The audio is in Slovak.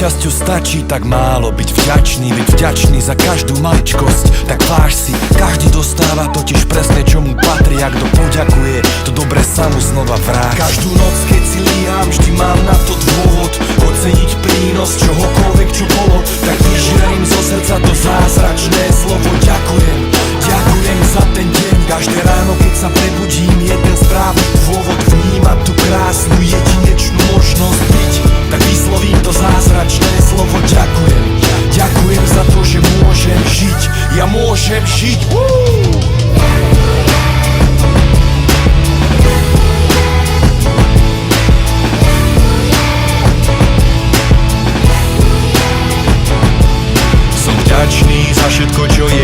šťastiu stačí tak málo byť vďačný za každú maličkosť. Tak váž si, každý dostáva totiž presne čo mu patrí. A kto poďakuje, to dobre sa mu znova vráti. Každú noc keď si líham, vždy mám na to dôvod oceniť prínos čohokoľvek čo bolo. Tak vyžerím zo srdca to zázračné slovo ďakujem. Ďakujem za ten deň, každé ráno keď sa prebudím, jeden správny dôvod vnímať tú krásnu jedinečnú možnosť byť. Tak vyslovím to zázračné slovo ďakujem. Ďakujem za to, že môžem žiť, ja môžem žiť. Som vďačný za všetko, čo je